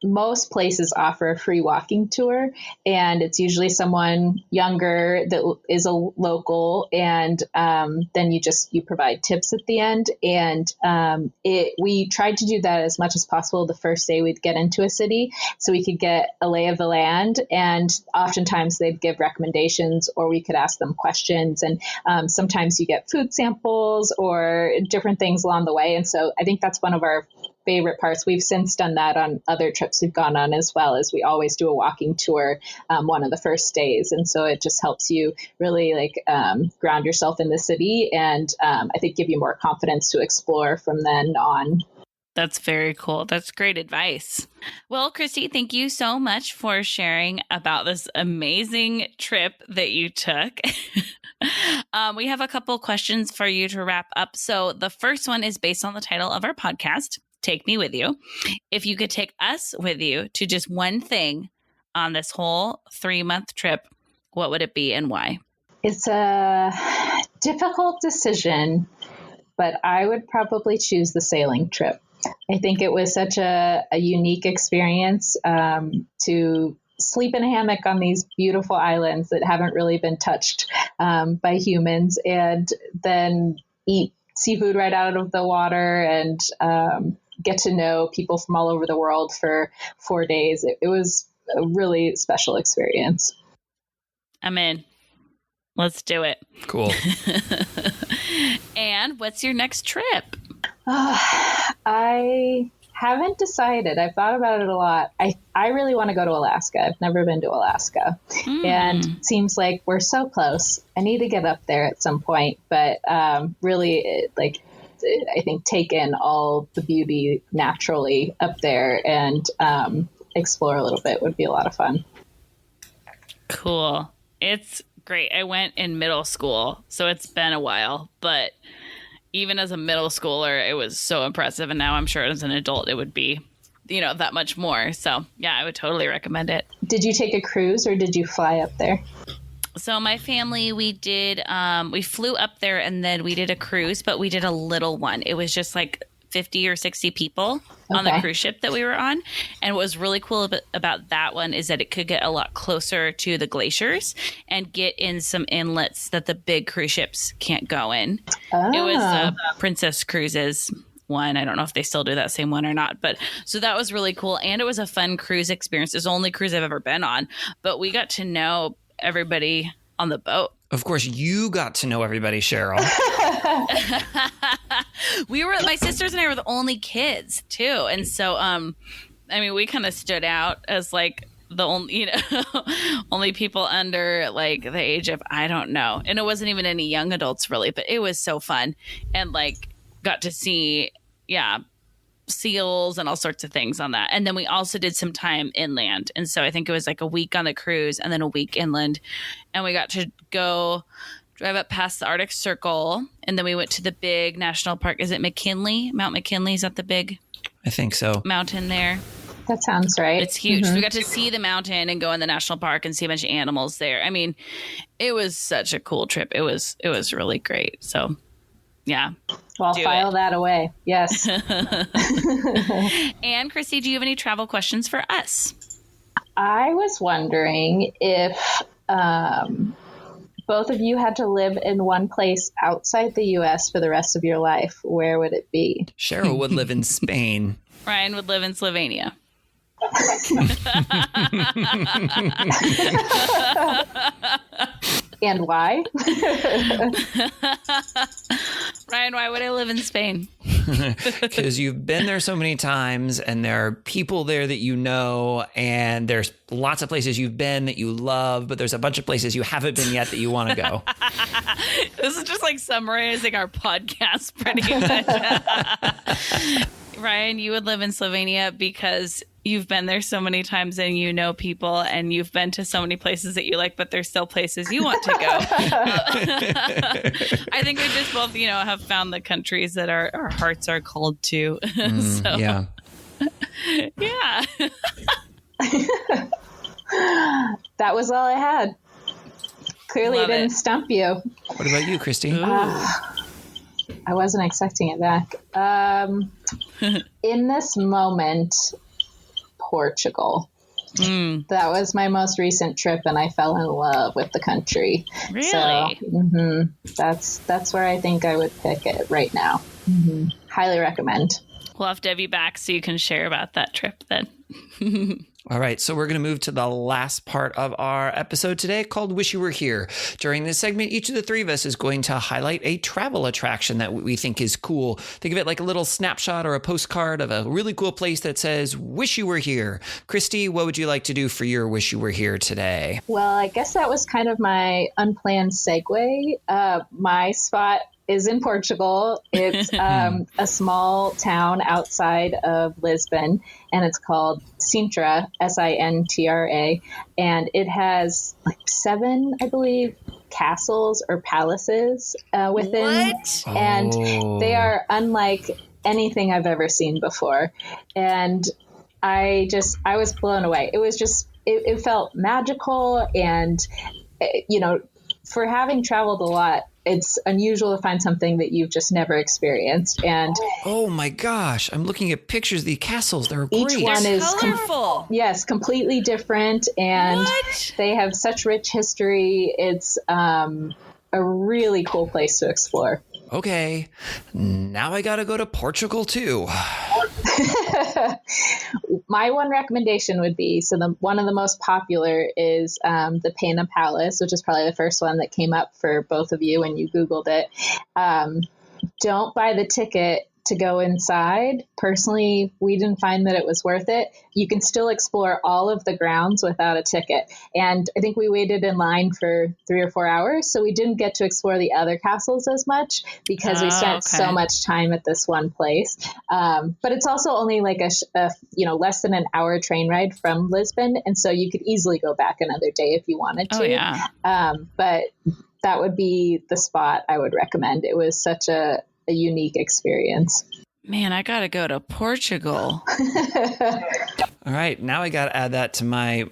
D: most places offer a free walking tour, and it's usually someone younger that is a local, and then you provide tips at the end. And we tried to do that as much as possible the first day we'd get into a city, so we could get a lay of the land, and oftentimes they'd give recommendations, or we could ask them questions, and sometimes you get food samples or different things along the way. And so I think that's one of our favorite parts. We've since done that on other trips we've gone on as well, as we always do a walking tour one of the first days. And so it just helps you really ground yourself in the city, and I think give you more confidence to explore from then on.
C: That's very cool. That's great advice. Well, Kristi, thank you so much for sharing about this amazing trip that you took. We have a couple questions for you to wrap up. So the first one is based on the title of our podcast, Take Me With You. If you could take us with you to just one thing on this whole 3-month trip, what would it be and why?
D: It's a difficult decision, but I would probably choose the sailing trip. I think it was such a unique experience to sleep in a hammock on these beautiful islands that haven't really been touched by humans, and then eat seafood right out of the water and get to know people from all over the world for 4 days. It was a really special experience.
C: I'm in. Let's do it.
B: Cool.
C: And what's your next trip?
D: I haven't decided. I've thought about it a lot. I really want to go to Alaska. I've never been to Alaska. And it seems like we're so close. I need to get up there at some point. But really, I think take in all the beauty naturally up there and explore a little bit would be a lot of fun.
C: Cool. It's great. I went in middle school, so it's been a while, but even as a middle schooler, it was so impressive. And now I'm sure as an adult, it would be, that much more. So yeah, I would totally recommend it.
D: Did you take a cruise or did you fly up there?
C: So my family, we flew up there and then we did a cruise, but we did a little one. It was just like 50 or 60 people on the cruise ship that we were on. And what was really cool about that one is that it could get a lot closer to the glaciers and get in some inlets that the big cruise ships can't go in. It was Princess Cruises one. I don't know if they still do that same one or not, but so that was really cool. And it was a fun cruise experience. It's the only cruise I've ever been on, but we got to know everybody on the boat.
B: Of course, you got to know everybody, Cheryl.
C: My sisters and I were the only kids too. And so, we kind of stood out as like the only, only people under like the age of, I don't know. And it wasn't even any young adults really, but it was so fun. And like got to see, seals and all sorts of things on that. And then we also did some time inland. And so I think it was like a week on the cruise and then a week inland. And we got to go drive up past the Arctic Circle. And then we went to the big national park. Is it McKinley? Mount McKinley? Is that the big?
B: I think so.
C: Mountain there.
D: That sounds right.
C: It's huge. So we got to see the mountain and go in the national park and see a bunch of animals there. I mean, it was such a cool trip. It was really great. So yeah.
D: Well, I'll file that away. Yes.
C: And Kristi, do you have any travel questions for us?
D: I was wondering if both of you had to live in one place outside the U.S. for the rest of your life, where would it be?
B: Cheryl would live in Spain.
C: Ryan would live in Slovenia.
D: And why?
C: Ryan, why would I live in Spain?
B: Because you've been there so many times and there are people there that you know, and there's lots of places you've been that you love, but there's a bunch of places you haven't been yet that you want to go.
C: This is just like summarizing our podcast pretty much. Ryan, you would live in Slovenia because you've been there so many times and you know people and you've been to so many places that you like, but there's still places you want to go. I think we just both, have found the countries that our hearts are called to. So,
B: yeah.
C: Yeah.
D: That was all I had. Clearly
C: Love
D: it didn't
C: it.
D: stump you.
B: What about you, Kristi?
D: I wasn't expecting it back. In this moment, Portugal. That was my most recent trip, and I fell in love with the country.
C: Really?
D: So, that's where I think I would pick it right now. Highly recommend.
C: We'll have to have you back so you can share about that trip then.
B: All right, so we're going to move to the last part of our episode today called Wish You Were Here. During this segment, each of the three of us is going to highlight a travel attraction that we think is cool. Think of it like a little snapshot or a postcard of a really cool place that says, Wish You Were Here. Kristi, what would you like to do for your Wish You Were Here today?
D: Well, I guess that was kind of my unplanned segue. My spot is in Portugal. It's a small town outside of Lisbon, and it's called Sintra, Sintra, and it has like 7, I believe, castles or palaces within.
C: What?
D: And they are unlike anything I've ever seen before. And I was blown away. It was just, it felt magical. And, for having traveled a lot, it's unusual to find something that you've just never experienced. And
B: oh my gosh, I'm looking at pictures of the castles. They're
D: each
B: great.
D: one
C: They're
D: is
C: colorful.
D: yes, completely different. And
C: What?
D: they have such rich history. It's a really cool place to explore.
B: Okay, now I gotta go to Portugal too.
D: My one recommendation would be, one of the most popular is the Pena Palace, which is probably the first one that came up for both of you when you Googled it. Don't buy the ticket to go inside. Personally, we didn't find that it was worth it. You can still explore all of the grounds without a ticket. And I think we waited in line for 3 or 4 hours, so we didn't get to explore the other castles as much because we spent so much time at this one place. But it's also only like a less than an hour train ride from Lisbon, and so you could easily go back another day if you wanted to.
C: Oh, yeah.
D: But that would be the spot I would recommend. It was such a unique experience.
C: Man, I got to go to Portugal.
B: All right, now I got to add that to my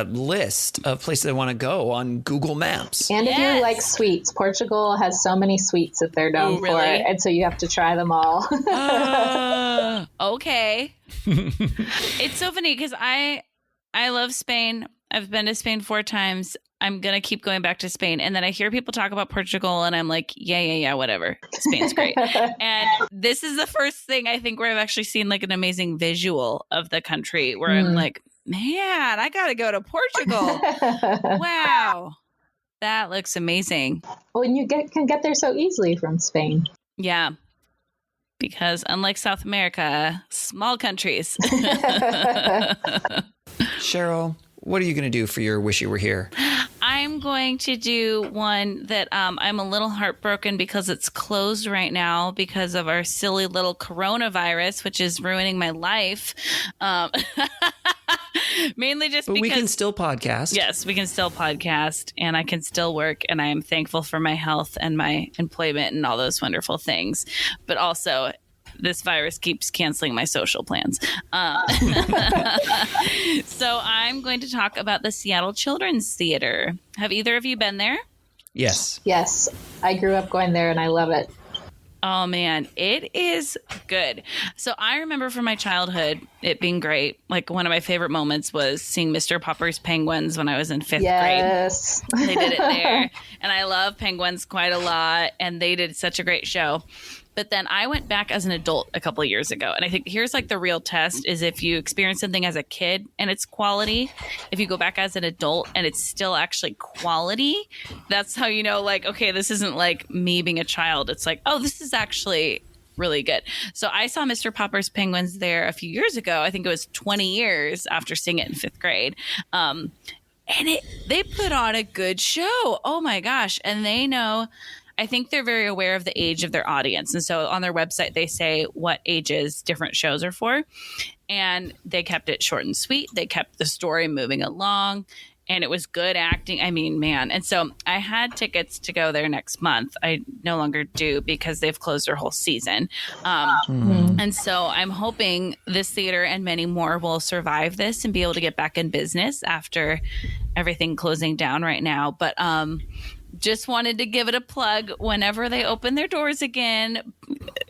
B: list of places I want to go on Google Maps.
D: And if you like sweets, Portugal has so many sweets that they're known for, and so you have to try them all.
C: Okay. It's so funny because I love Spain. I've been to Spain 4 times. I'm going to keep going back to Spain. And then I hear people talk about Portugal and I'm like, yeah, whatever. Spain's great. And this is the first thing I think where I've actually seen like an amazing visual of the country where I'm like, man, I got to go to Portugal. Wow. That looks amazing.
D: Well, and you can get there so easily from Spain.
C: Yeah. Because unlike South America, small countries.
B: Cheryl, what are you going to do for your Wish You Were Here?
C: I'm going to do one that I'm a little heartbroken because it's closed right now because of our silly little coronavirus, which is ruining my life. Mainly just
B: but
C: because...
B: we can still podcast.
C: Yes, we can still podcast and I can still work and I am thankful for my health and my employment and all those wonderful things. But also... this virus keeps canceling my social plans. So I'm going to talk about the Seattle Children's Theater. Have either of you been there?
B: Yes.
D: Yes. I grew up going there and I love it.
C: Oh, man, it is good. So I remember from my childhood it being great. Like one of my favorite moments was seeing Mr. Popper's Penguins when I was in 5th grade.
D: Yes.
C: They did it there. And I love penguins quite a lot. And they did such a great show. But then I went back as an adult a couple of years ago. And I think here's like the real test is if you experience something as a kid and it's quality, if you go back as an adult and it's still actually quality, that's how you know, like, okay, this isn't like me being a child. It's like, oh, this is actually really good. So I saw Mr. Popper's Penguins there a few years ago. I think it was 20 years after seeing it in 5th grade. And they put on a good show. Oh my gosh. And they know... I think they're very aware of the age of their audience. And so on their website, they say what ages different shows are for. And they kept it short and sweet. They kept the story moving along. And it was good acting. I mean, man. And so I had tickets to go there next month. I no longer do because they've closed their whole season. And so I'm hoping this theater and many more will survive this and be able to get back in business after everything closing down right now. But just wanted to give it a plug. Whenever they open their doors again,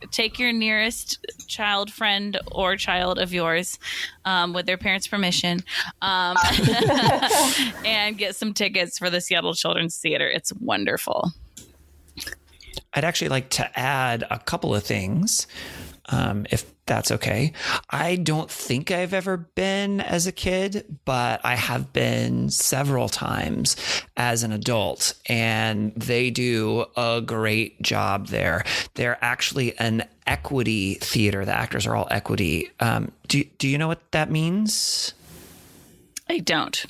C: take your nearest child friend or child of yours with their parents' permission and get some tickets for the Seattle Children's Theater. It's wonderful.
B: I'd actually like to add a couple of things, if that's okay. I don't think I've ever been as a kid, but I have been several times as an adult, and they do a great job there. They're actually an equity theater. The actors are all equity. Do you know what that means?
C: I don't.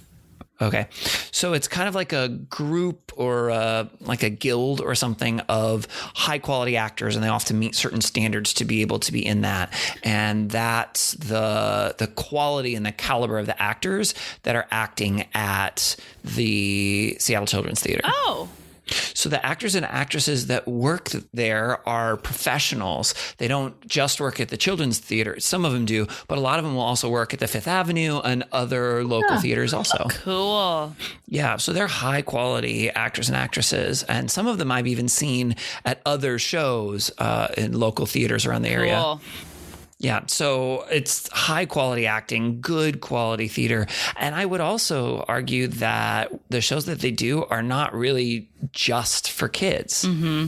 B: Okay. So it's kind of like a group or like a guild or something of high quality actors, and they often meet certain standards to be able to be in that. And that's the quality and the caliber of the actors that are acting at the Seattle Children's Theater.
C: Oh,
B: So the actors and actresses that work there are professionals. They don't just work at the Children's Theater. Some of them do, but a lot of them will also work at the Fifth Avenue and other local theaters also.
C: cool.
B: Yeah, so they're high quality actors and actresses, and some of them I've even seen at other shows in local theaters around the area.
C: Cool.
B: Yeah, so it's high quality acting, good quality theater. And I would also argue that the shows that they do are not really just for kids. Mm-hmm.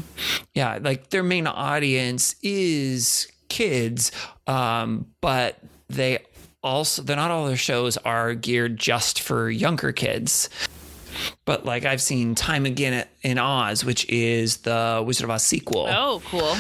B: Yeah, like their main audience is kids, but they're not all their shows are geared just for younger kids. But like I've seen Time Again in Oz, which is the Wizard of Oz sequel.
C: Oh, cool.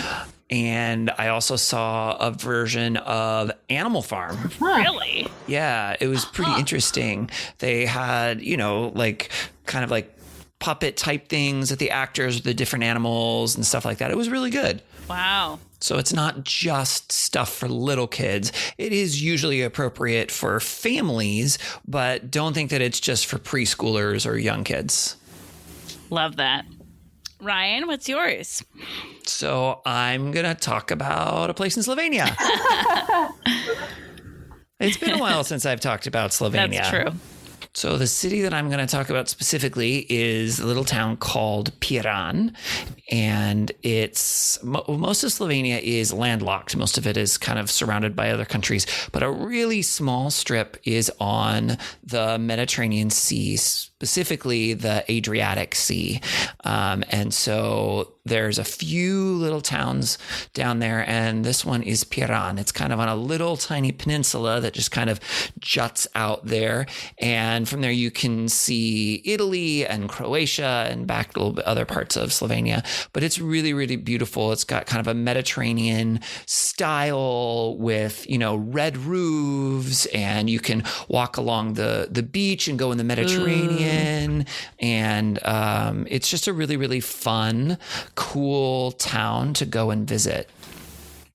B: And I also saw a version of Animal Farm.
C: Really?
B: Yeah, it was pretty interesting. They had, like kind of like puppet type things that the actors, the different animals and stuff like that. It was really good.
C: Wow.
B: So it's not just stuff for little kids. It is usually appropriate for families, but don't think that it's just for preschoolers or young kids.
C: Love that. Ryan, what's yours?
B: So I'm going to talk about a place in Slovenia. It's been a while since I've talked about Slovenia.
C: That's true.
B: So the city that I'm going to talk about specifically is a little town called Piran, and it's most of Slovenia is landlocked. Most of it is kind of surrounded by other countries, but a really small strip is on the Mediterranean Sea, specifically the Adriatic Sea. And so there's a few little towns down there, and this one is Piran. It's kind of on a little tiny peninsula that just kind of juts out there. And from there you can see Italy and Croatia and back a little bit other parts of Slovenia. But it's really, really beautiful. It's got kind of a Mediterranean style with, red roofs, and you can walk along the beach and go in the Mediterranean. And it's just a really, really fun, cool town to go and visit.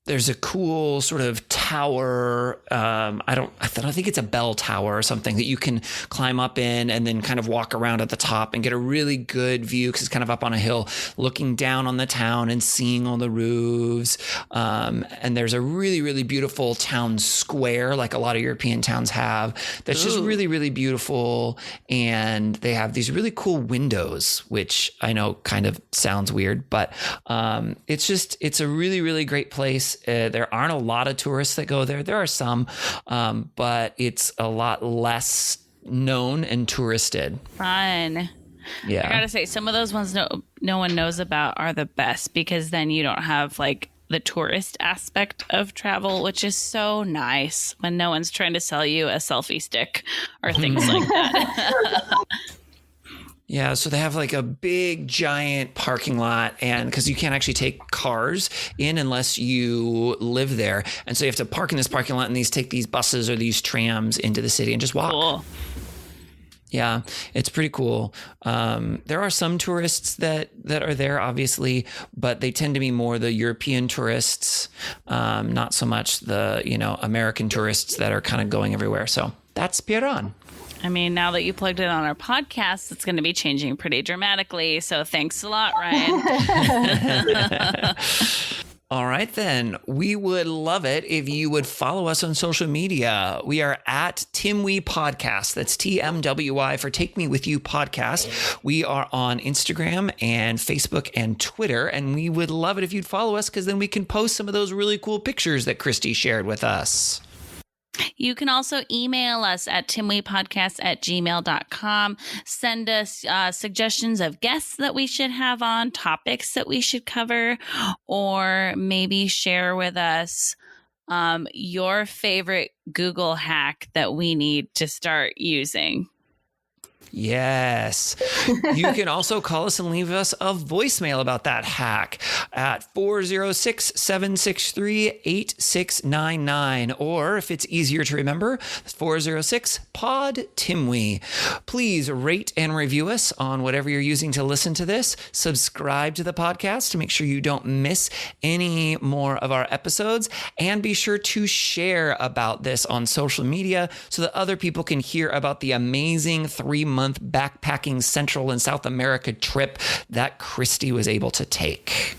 B: There's a cool sort of tower. I don't think it's a bell tower or something that you can climb up in and then kind of walk around at the top and get a really good view because it's kind of up on a hill, looking down on the town and seeing all the roofs. And there's a really, really beautiful town square, like a lot of European towns have. That's just really, really beautiful. And they have these really cool windows, which I know kind of sounds weird, but it's a really, really great place. There aren't a lot of tourists that go there. There are some, but it's a lot less known and touristed.
C: Fun.
B: Yeah.
C: I gotta say, some of those ones no one knows about are the best because then you don't have like the tourist aspect of travel, which is so nice when no one's trying to sell you a selfie stick or things like that.
B: Yeah, so they have like a big giant parking lot, and because you can't actually take cars in unless you live there. And so you have to park in this parking lot and take these buses or these trams into the city and just walk.
C: Cool.
B: Yeah, it's pretty cool. There are some tourists that are there, obviously, but they tend to be more the European tourists, not so much the, American tourists that are kind of going everywhere. So that's Piran.
C: I mean, now that you plugged it on our podcast, it's going to be changing pretty dramatically. So thanks a lot, Ryan.
B: All right, then. We would love it if you would follow us on social media. We are at TimWe Podcast. That's TMWI for Take Me With You Podcast. We are on Instagram and Facebook and Twitter, and we would love it if you'd follow us because then we can post some of those really cool pictures that Kristi shared with us.
C: You can also email us at timwepodcast@gmail.com. Send us suggestions of guests that we should have on, topics that we should cover, or maybe share with us your favorite Google hack that we need to start using.
B: Yes. You can also call us and leave us a voicemail about that hack at 406-763-8699. Or if it's easier to remember, 406-POD-TIMWE. Please rate and review us on whatever you're using to listen to this. Subscribe to the podcast to make sure you don't miss any more of our episodes. And be sure to share about this on social media so that other people can hear about the amazing 3-month backpacking Central and South America trip that Kristi was able to take.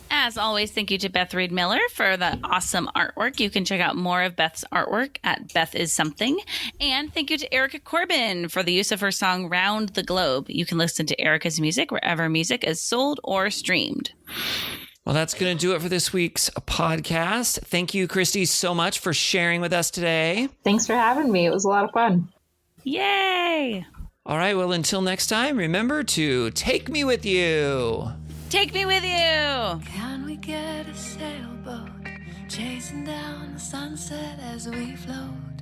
C: As always, thank you to Beth Reed Miller for the awesome artwork. You can check out more of Beth's artwork at Beth Is Something. And thank you to Erica Corbin for the use of her song Round the Globe. You can listen to Erica's music wherever music is sold or streamed.
B: Well, that's going to do it for this week's podcast. Thank you, Kristi, so much for sharing with us today.
D: Thanks for having me. It was a lot of fun.
C: Yay!
B: All right, well, until next time, remember to take me with you.
C: Take me with you!
A: Can we get a sailboat chasing down the sunset as we float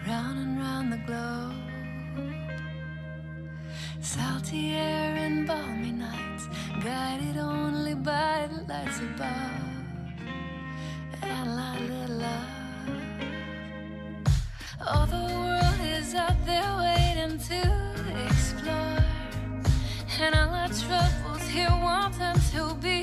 A: round and round the globe? Salty air and balmy nights, guided only by the lights above, and a little love. All the world is out there waiting to explore, and all our troubles here want them to be